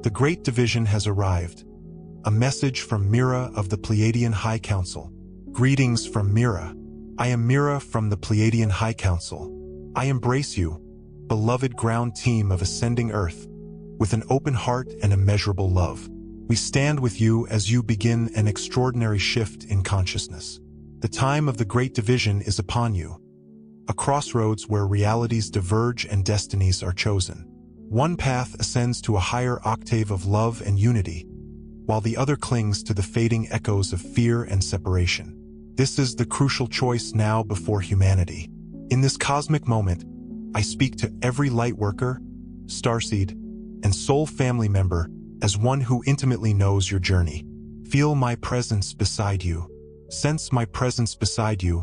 The Great Division has arrived. A message from Mira of the Pleiadian High Council. Greetings from Mira. I am Mira from the Pleiadian High Council. I embrace you, beloved ground team of ascending Earth, with an open heart and immeasurable love. We stand with you as you begin an extraordinary shift in consciousness. The time of the Great Division is upon you, a crossroads where realities diverge and destinies are chosen. One path ascends to a higher octave of love and unity, while the other clings to the fading echoes of fear and separation. This is the crucial choice now before humanity. In this cosmic moment, I speak to every lightworker, starseed, and soul family member as one who intimately knows your journey. Feel my presence beside you. Sense my presence beside you,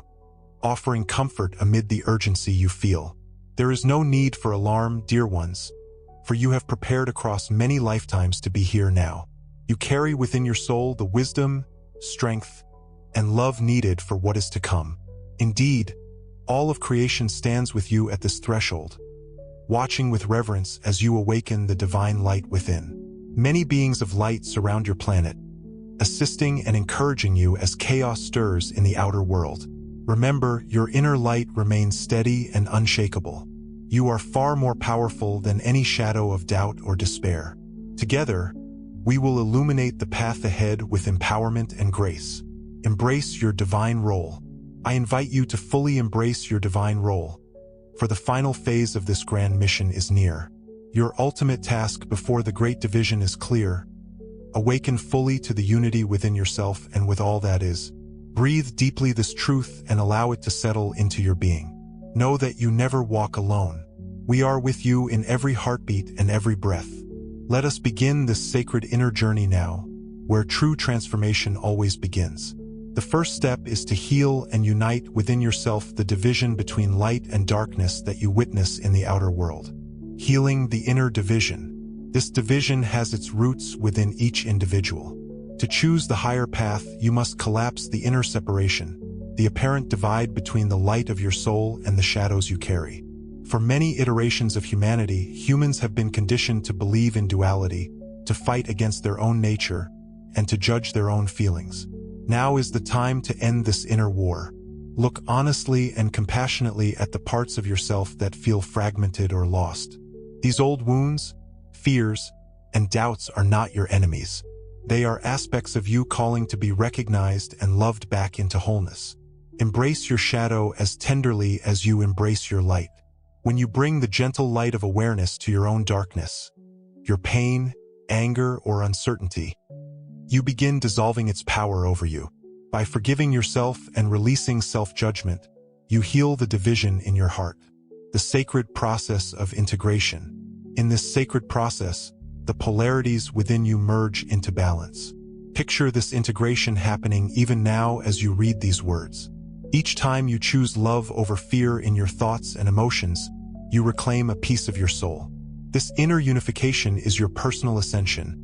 offering comfort amid the urgency you feel. There is no need for alarm, dear ones, for you have prepared across many lifetimes to be here now. You carry within your soul the wisdom, strength, and love needed for what is to come. Indeed, all of creation stands with you at this threshold, watching with reverence as you awaken the divine light within. Many beings of light surround your planet, assisting and encouraging you as chaos stirs in the outer world. Remember, your inner light remains steady and unshakable. You are far more powerful than any shadow of doubt or despair. Together, we will illuminate the path ahead with empowerment and grace. Embrace your divine role. I invite you to fully embrace your divine role, for the final phase of this grand mission is near. Your ultimate task before the Great Division is clear. Awaken fully to the unity within yourself and with all that is. Breathe deeply this truth and allow it to settle into your being. Know that you never walk alone. We are with you in every heartbeat and every breath. Let us begin this sacred inner journey now, where true transformation always begins. The first step is to heal and unite within yourself the division between light and darkness that you witness in the outer world. Healing the inner division. This division has its roots within each individual. To choose the higher path, you must collapse the inner separation, the apparent divide between the light of your soul and the shadows you carry. For many iterations of humanity, humans have been conditioned to believe in duality, to fight against their own nature, and to judge their own feelings. Now is the time to end this inner war. Look honestly and compassionately at the parts of yourself that feel fragmented or lost. These old wounds, fears, and doubts are not your enemies. They are aspects of you calling to be recognized and loved back into wholeness. Embrace your shadow as tenderly as you embrace your light. When you bring the gentle light of awareness to your own darkness, your pain, anger, or uncertainty, you begin dissolving its power over you. By forgiving yourself and releasing self-judgment, you heal the division in your heart. The sacred process of integration. In this sacred process, the polarities within you merge into balance. Picture this integration happening even now as you read these words. Each time you choose love over fear in your thoughts and emotions, you reclaim a piece of your soul. This inner unification is your personal ascension,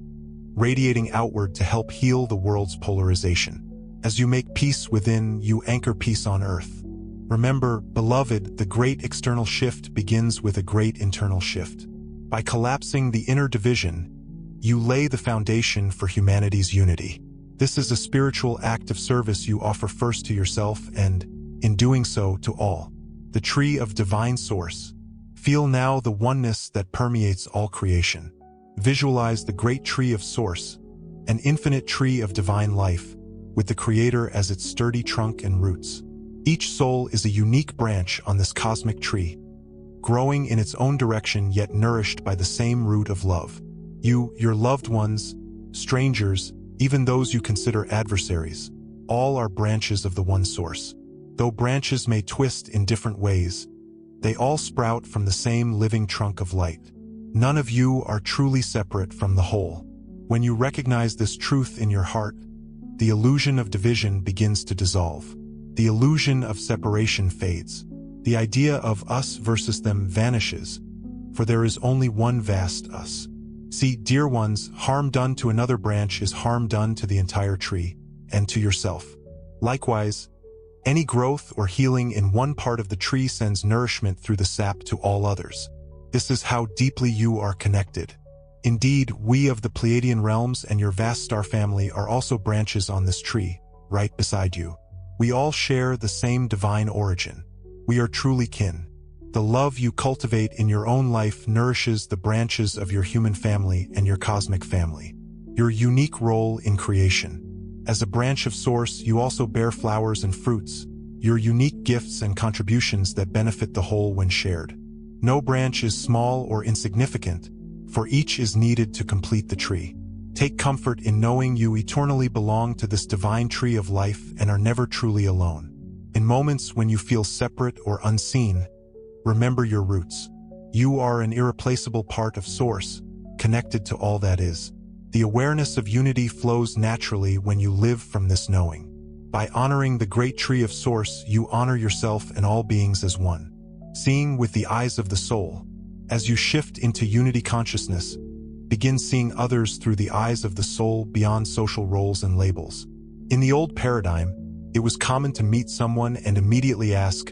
radiating outward to help heal the world's polarization. As you make peace within, you anchor peace on earth. Remember, beloved, the great external shift begins with a great internal shift. By collapsing the inner division, you lay the foundation for humanity's unity. This is a spiritual act of service you offer first to yourself and, in doing so, to all. The tree of divine source. Feel now the oneness that permeates all creation. Visualize the great tree of source, an infinite tree of divine life, with the Creator as its sturdy trunk and roots. Each soul is a unique branch on this cosmic tree, growing in its own direction yet nourished by the same root of love. You, your loved ones, strangers, even those you consider adversaries, all are branches of the one source. Though branches may twist in different ways, they all sprout from the same living trunk of light. None of you are truly separate from the whole. When you recognize this truth in your heart, the illusion of division begins to dissolve. The illusion of separation fades. The idea of us versus them vanishes, for there is only one vast us. See, dear ones, harm done to another branch is harm done to the entire tree, and to yourself. Likewise, any growth or healing in one part of the tree sends nourishment through the sap to all others. This is how deeply you are connected. Indeed, we of the Pleiadian realms and your vast star family are also branches on this tree, right beside you. We all share the same divine origin. We are truly kin. The love you cultivate in your own life nourishes the branches of your human family and your cosmic family. Your unique role in creation. As a branch of Source, you also bear flowers and fruits, your unique gifts and contributions that benefit the whole when shared. No branch is small or insignificant, for each is needed to complete the tree. Take comfort in knowing you eternally belong to this divine tree of life and are never truly alone. In moments when you feel separate or unseen, remember your roots. You are an irreplaceable part of Source, connected to all that is. The awareness of unity flows naturally when you live from this knowing. By honoring the great tree of Source, you honor yourself and all beings as one. Seeing with the eyes of the soul. As you shift into unity consciousness, begin seeing others through the eyes of the soul beyond social roles and labels. In the old paradigm, it was common to meet someone and immediately ask,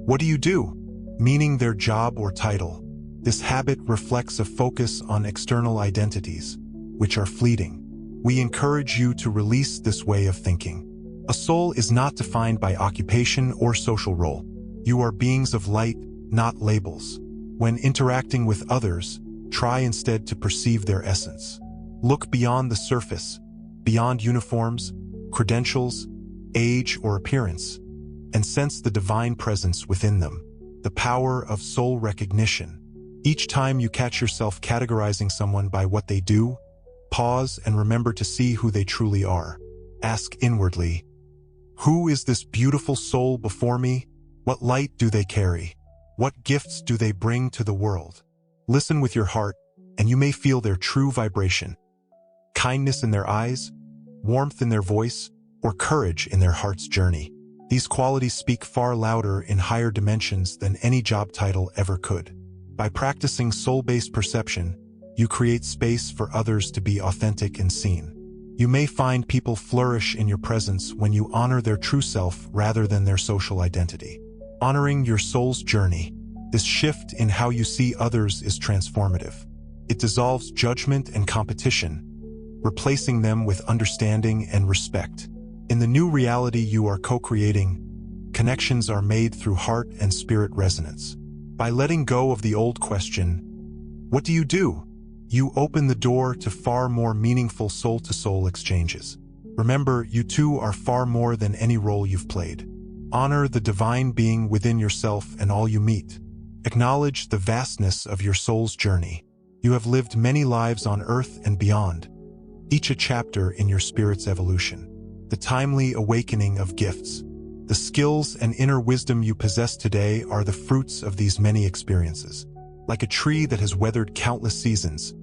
"What do you do?" meaning their job or title. This habit reflects a focus on external identities, which are fleeting. We encourage you to release this way of thinking. A soul is not defined by occupation or social role. You are beings of light, not labels. When interacting with others, try instead to perceive their essence. Look beyond the surface, beyond uniforms, credentials, age, or appearance, and sense the divine presence within them, the power of soul recognition. Each time you catch yourself categorizing someone by what they do, pause and remember to see who they truly are. Ask inwardly, who is this beautiful soul before me? What light do they carry? What gifts do they bring to the world? Listen with your heart, and you may feel their true vibration. Kindness in their eyes, warmth in their voice, or courage in their heart's journey. These qualities speak far louder in higher dimensions than any job title ever could. By practicing soul-based perception, you create space for others to be authentic and seen. You may find people flourish in your presence when you honor their true self rather than their social identity. Honoring your soul's journey. This shift in how you see others is transformative. It dissolves judgment and competition, replacing them with understanding and respect. In the new reality you are co-creating, connections are made through heart and spirit resonance. By letting go of the old question, "What do you do?" you open the door to far more meaningful soul-to-soul exchanges. Remember, you too are far more than any role you've played. Honor the divine being within yourself and all you meet. Acknowledge the vastness of your soul's journey. You have lived many lives on Earth and beyond, each a chapter in your spirit's evolution. The timely awakening of gifts. The skills and inner wisdom you possess today are the fruits of these many experiences. Like a tree that has weathered countless seasons,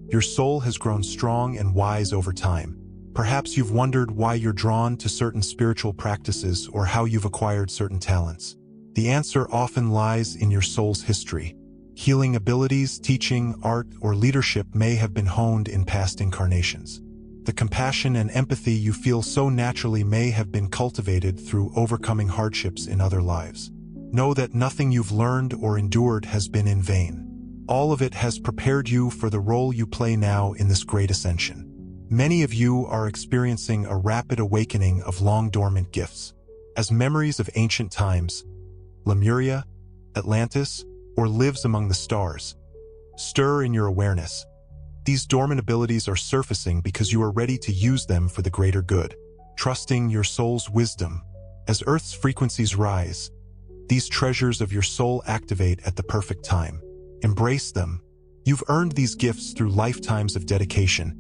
your soul has grown strong and wise over time. Perhaps you've wondered why you're drawn to certain spiritual practices or how you've acquired certain talents. The answer often lies in your soul's history. Healing abilities, teaching, art, or leadership may have been honed in past incarnations. The compassion and empathy you feel so naturally may have been cultivated through overcoming hardships in other lives. Know that nothing you've learned or endured has been in vain. All of it has prepared you for the role you play now in this great ascension. Many of you are experiencing a rapid awakening of long-dormant gifts. As memories of ancient times, Lemuria, Atlantis, or lives among the stars, stir in your awareness. These dormant abilities are surfacing because you are ready to use them for the greater good. Trusting your soul's wisdom. As Earth's frequencies rise, these treasures of your soul activate at the perfect time. Embrace them. You've earned these gifts through lifetimes of dedication,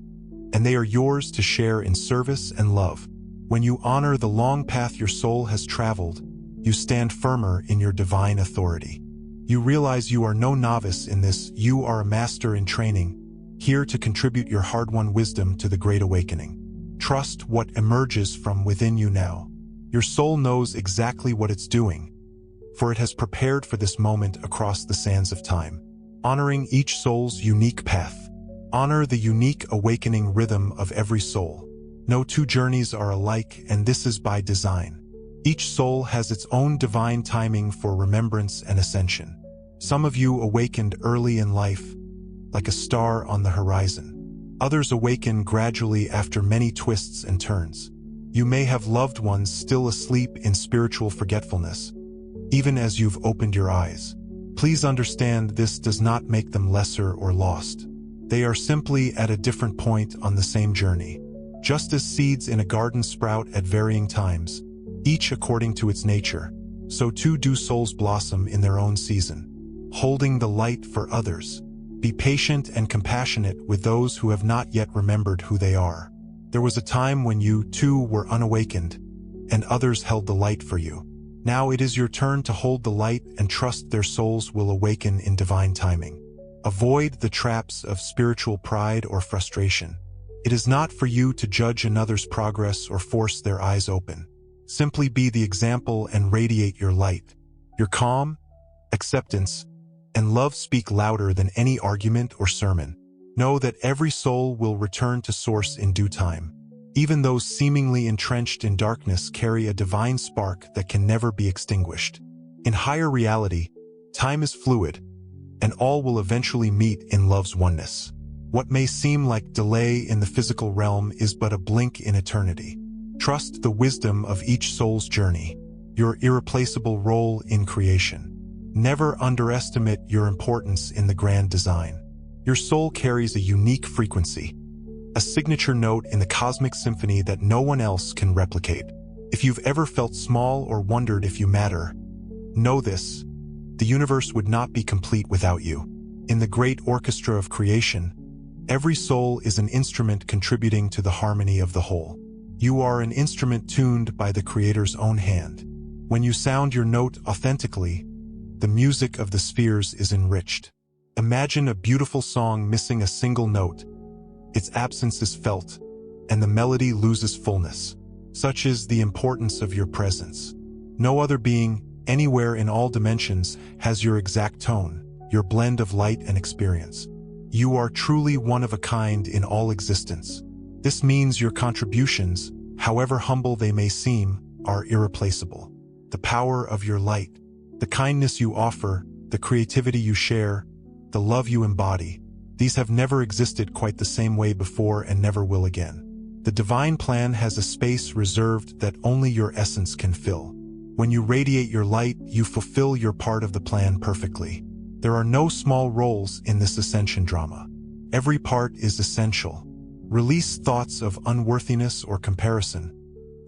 and they are yours to share in service and love. When you honor the long path your soul has traveled, you stand firmer in your divine authority. You realize you are no novice in this, you are a master in training, here to contribute your hard-won wisdom to the great awakening. Trust what emerges from within you now. Your soul knows exactly what it's doing, for it has prepared for this moment across the sands of time. Honoring each soul's unique path. Honor the unique awakening rhythm of every soul. No two journeys are alike, and this is by design. Each soul has its own divine timing for remembrance and ascension. Some of you awakened early in life, like a star on the horizon. Others awaken gradually after many twists and turns. You may have loved ones still asleep in spiritual forgetfulness, even as you've opened your eyes. Please understand, this does not make them lesser or lost. They are simply at a different point on the same journey. Just as seeds in a garden sprout at varying times, each according to its nature, so too do souls blossom in their own season, holding the light for others. Be patient and compassionate with those who have not yet remembered who they are. There was a time when you, too, were unawakened, and others held the light for you. Now it is your turn to hold the light and trust their souls will awaken in divine timing. Avoid the traps of spiritual pride or frustration. It is not for you to judge another's progress or force their eyes open. Simply be the example and radiate your light. Your calm, acceptance, and love speak louder than any argument or sermon. Know that every soul will return to source in due time. Even those seemingly entrenched in darkness carry a divine spark that can never be extinguished. In higher reality, time is fluid, and all will eventually meet in love's oneness. What may seem like delay in the physical realm is but a blink in eternity. Trust the wisdom of each soul's journey, your irreplaceable role in creation. Never underestimate your importance in the grand design. Your soul carries a unique frequency, a signature note in the cosmic symphony that no one else can replicate. If you've ever felt small or wondered if you matter, know this: the universe would not be complete without you. In the great orchestra of creation, every soul is an instrument contributing to the harmony of the whole. You are an instrument tuned by the Creator's own hand. When you sound your note authentically, the music of the spheres is enriched. Imagine a beautiful song missing a single note. Its absence is felt, and the melody loses fullness. Such is the importance of your presence. No other being, anywhere in all dimensions, has your exact tone, your blend of light and experience. You are truly one of a kind in all existence. This means your contributions, however humble they may seem, are irreplaceable. The power of your light, the kindness you offer, the creativity you share, the love you embody, these have never existed quite the same way before and never will again. The divine plan has a space reserved that only your essence can fill. When you radiate your light, you fulfill your part of the plan perfectly. There are no small roles in this ascension drama. Every part is essential. Release thoughts of unworthiness or comparison,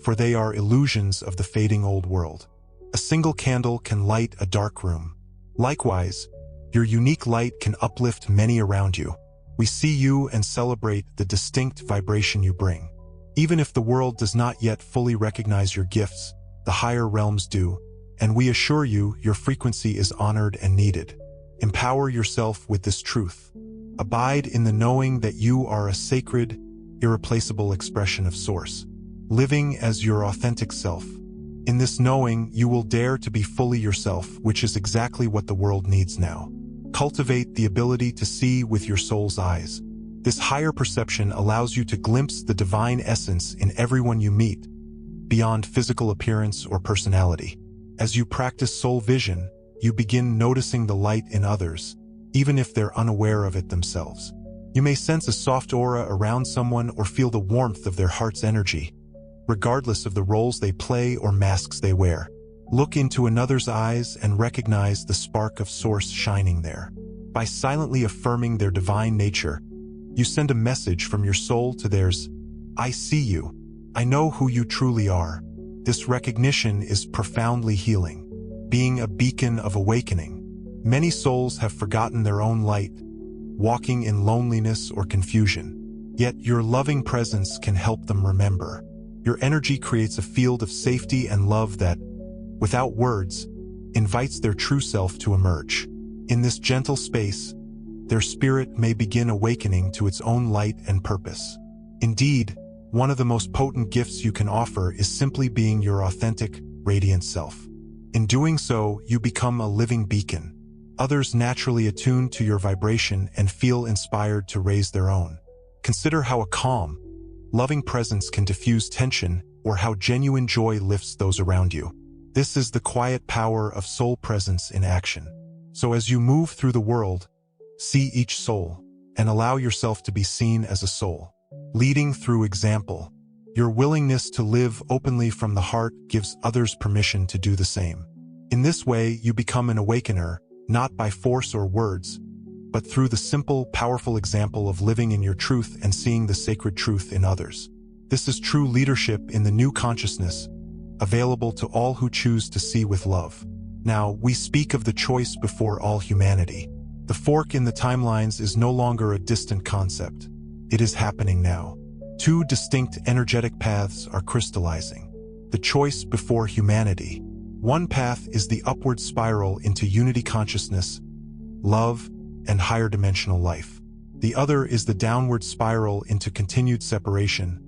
for they are illusions of the fading old world. A single candle can light a dark room. Likewise, your unique light can uplift many around you. We see you and celebrate the distinct vibration you bring. Even if the world does not yet fully recognize your gifts, the higher realms do, and we assure you your frequency is honored and needed. Empower yourself with this truth. Abide in the knowing that you are a sacred, irreplaceable expression of Source, living as your authentic self. In this knowing, you will dare to be fully yourself, which is exactly what the world needs now. Cultivate the ability to see with your soul's eyes. This higher perception allows you to glimpse the divine essence in everyone you meet, beyond physical appearance or personality. As you practice soul vision, you begin noticing the light in others, even if they're unaware of it themselves. You may sense a soft aura around someone or feel the warmth of their heart's energy, regardless of the roles they play or masks they wear. Look into another's eyes and recognize the spark of Source shining there. By silently affirming their divine nature, you send a message from your soul to theirs. I see you. I know who you truly are. This recognition is profoundly healing. Being a beacon of awakening, many souls have forgotten their own light, walking in loneliness or confusion. Yet your loving presence can help them remember. Your energy creates a field of safety and love that, without words, invites their true self to emerge. In this gentle space, their spirit may begin awakening to its own light and purpose. Indeed, one of the most potent gifts you can offer is simply being your authentic, radiant self. In doing so, you become a living beacon. Others naturally attune to your vibration and feel inspired to raise their own. Consider how a calm, loving presence can diffuse tension, or how genuine joy lifts those around you. This is the quiet power of soul presence in action. So as you move through the world, see each soul, and allow yourself to be seen as a soul. Leading through example. Your willingness to live openly from the heart gives others permission to do the same. In this way, you become an awakener, not by force or words, but through the simple, powerful example of living in your truth and seeing the sacred truth in others. This is true leadership in the new consciousness, available to all who choose to see with love. Now, we speak of the choice before all humanity. The fork in the timelines is no longer a distant concept. It is happening now. Two distinct energetic paths are crystallizing. The choice before humanity. One path is the upward spiral into unity consciousness, love, and higher dimensional life. The other is the downward spiral into continued separation,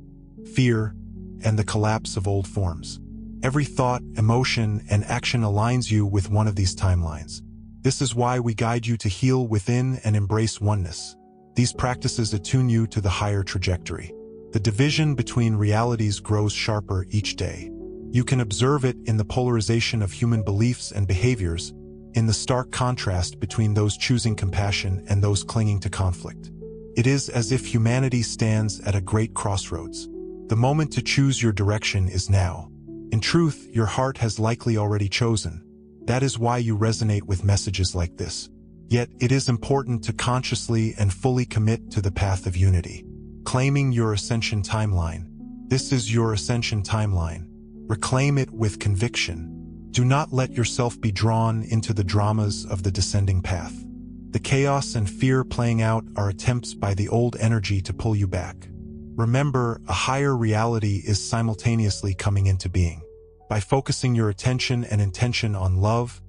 fear, and the collapse of old forms. Every thought, emotion, and action aligns you with one of these timelines. This is why we guide you to heal within and embrace oneness. These practices attune you to the higher trajectory. The division between realities grows sharper each day. You can observe it in the polarization of human beliefs and behaviors, in the stark contrast between those choosing compassion and those clinging to conflict. It is as if humanity stands at a great crossroads. The moment to choose your direction is now. In truth, your heart has likely already chosen. That is why you resonate with messages like this. Yet, it is important to consciously and fully commit to the path of unity. Claiming your ascension timeline. This is your ascension timeline. Reclaim it with conviction. Do not let yourself be drawn into the dramas of the descending path. The chaos and fear playing out are attempts by the old energy to pull you back. Remember, a higher reality is simultaneously coming into being. By focusing your attention and intention on love,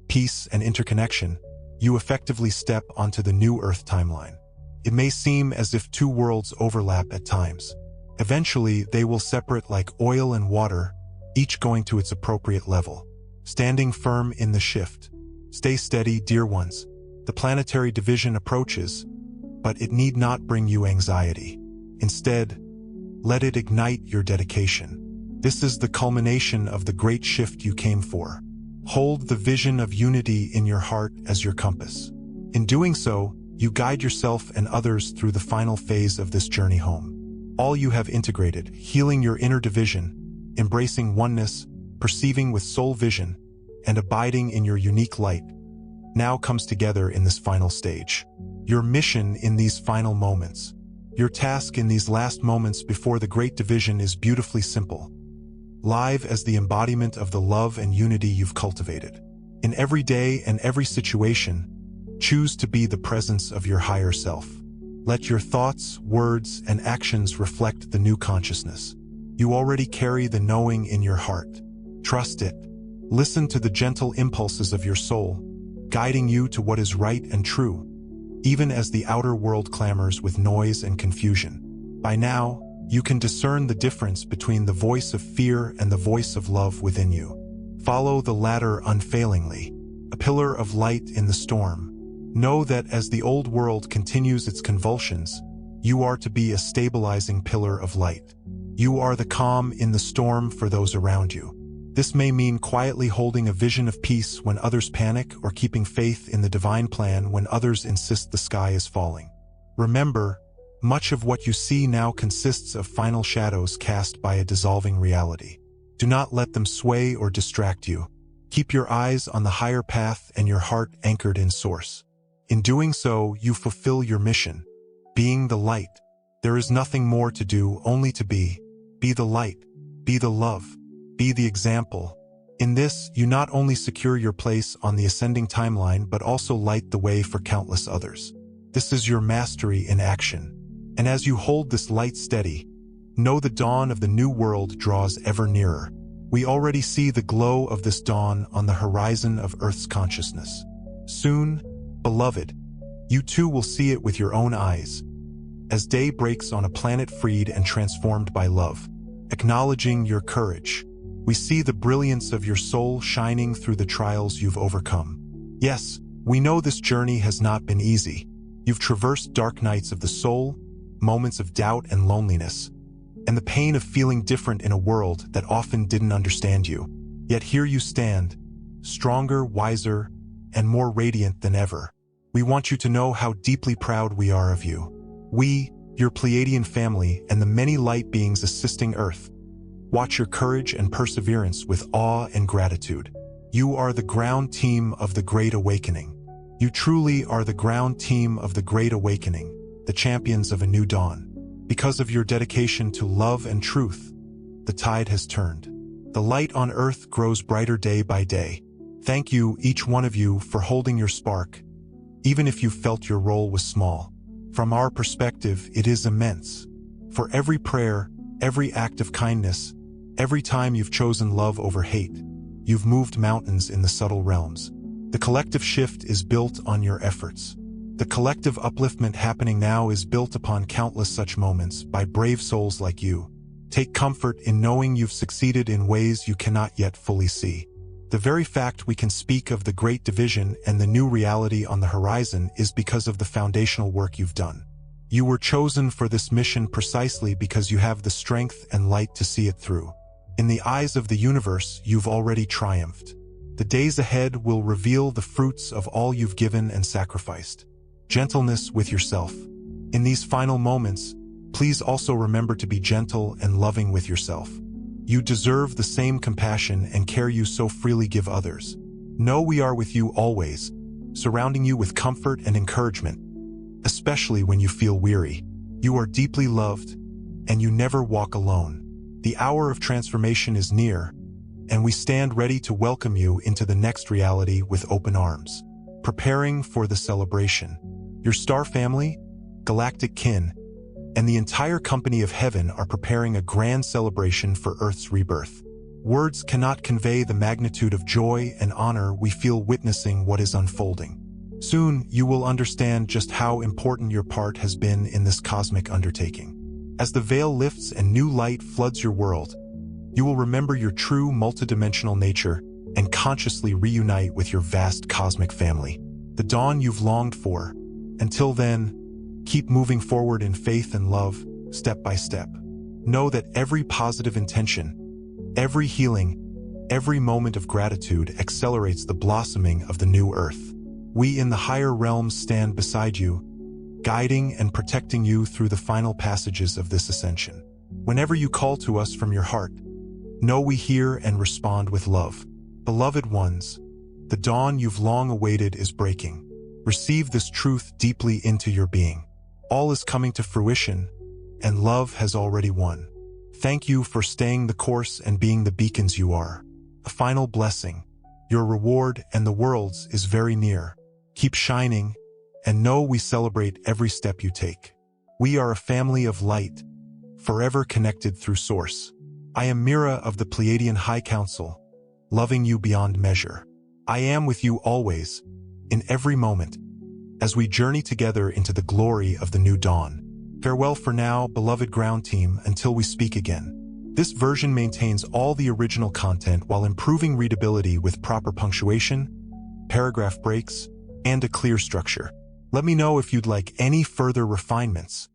peace, and interconnection, you effectively step onto the new Earth timeline. It may seem as if two worlds overlap at times. Eventually, they will separate like oil and water, each going to its appropriate level. Standing firm in the shift. Stay steady, dear ones. The planetary division approaches, but it need not bring you anxiety. Instead, let it ignite your dedication. This is the culmination of the great shift you came for. Hold the vision of unity in your heart as your compass. In doing so, you guide yourself and others through the final phase of this journey home. All you have integrated, healing your inner division, embracing oneness, perceiving with soul vision, and abiding in your unique light, now comes together in this final stage. Your mission in these final moments. Your task in these last moments before the great division is beautifully simple. Live as the embodiment of the love and unity you've cultivated. In every day and every situation, choose to be the presence of your higher self. Let your thoughts, words, and actions reflect the new consciousness. You already carry the knowing in your heart. Trust it. Listen to the gentle impulses of your soul, guiding you to what is right and true, even as the outer world clamors with noise and confusion. By now, you can discern the difference between the voice of fear and the voice of love within you. Follow the latter unfailingly, a pillar of light in the storm. Know that as the old world continues its convulsions, you are to be a stabilizing pillar of light. You are the calm in the storm for those around you. This may mean quietly holding a vision of peace when others panic or keeping faith in the divine plan when others insist the sky is falling. Remember, much of what you see now consists of final shadows cast by a dissolving reality. Do not let them sway or distract you. Keep your eyes on the higher path and your heart anchored in source. In doing so, you fulfill your mission, being the light. There is nothing more to do, only to be. Be the light, be the love, be the example. In this, you not only secure your place on the ascending timeline but also light the way for countless others. This is your mastery in action. And as you hold this light steady, know the dawn of the new world draws ever nearer. We already see the glow of this dawn on the horizon of Earth's consciousness. Soon, beloved, you too will see it with your own eyes, as day breaks on a planet freed and transformed by love. Acknowledging your courage, we see the brilliance of your soul shining through the trials you've overcome. Yes, we know this journey has not been easy. You've traversed dark nights of the soul, moments of doubt and loneliness, and the pain of feeling different in a world that often didn't understand you. Yet here you stand, stronger, wiser, and more radiant than ever. We want you to know how deeply proud we are of you. We, your Pleiadian family, and the many light beings assisting Earth, watch your courage and perseverance with awe and gratitude. You are the ground team of the Great Awakening. You truly are the ground team of the Great Awakening, the champions of a new dawn. Because of your dedication to love and truth, the tide has turned. The light on Earth grows brighter day by day. Thank you, each one of you, for holding your spark, even if you felt your role was small. From our perspective, it is immense. For every prayer, every act of kindness, every time you've chosen love over hate, you've moved mountains in the subtle realms. The collective shift is built on your efforts. The collective upliftment happening now is built upon countless such moments by brave souls like you. Take comfort in knowing you've succeeded in ways you cannot yet fully see. The very fact we can speak of the Great Division and the new reality on the horizon is because of the foundational work you've done. You were chosen for this mission precisely because you have the strength and light to see it through. In the eyes of the universe, you've already triumphed. The days ahead will reveal the fruits of all you've given and sacrificed. Gentleness with yourself. In these final moments, please also remember to be gentle and loving with yourself. You deserve the same compassion and care you so freely give others. Know we are with you always, surrounding you with comfort and encouragement, especially when you feel weary. You are deeply loved, and you never walk alone. The hour of transformation is near, and we stand ready to welcome you into the next reality with open arms. Preparing for the celebration. Your star family, galactic kin, and the entire company of heaven are preparing a grand celebration for Earth's rebirth. Words cannot convey the magnitude of joy and honor we feel witnessing what is unfolding. Soon, you will understand just how important your part has been in this cosmic undertaking. As the veil lifts and new light floods your world, you will remember your true multidimensional nature and consciously reunite with your vast cosmic family. The dawn you've longed for. Until then, keep moving forward in faith and love, step by step. Know that every positive intention, every healing, every moment of gratitude accelerates the blossoming of the new Earth. We in the higher realms stand beside you, guiding and protecting you through the final passages of this ascension. Whenever you call to us from your heart, know we hear and respond with love. Beloved ones, the dawn you've long awaited is breaking. Receive this truth deeply into your being. All is coming to fruition, and love has already won. Thank you for staying the course and being the beacons you are. A final blessing. Your reward and the world's is very near. Keep shining, and know we celebrate every step you take. We are a family of light, forever connected through Source. I am Mira of the Pleiadian High Council, loving you beyond measure. I am with you always, in every moment, as we journey together into the glory of the new dawn. Farewell for now, beloved ground team, until we speak again. This version maintains all the original content while improving readability with proper punctuation, paragraph breaks, and a clear structure. Let me know if you'd like any further refinements.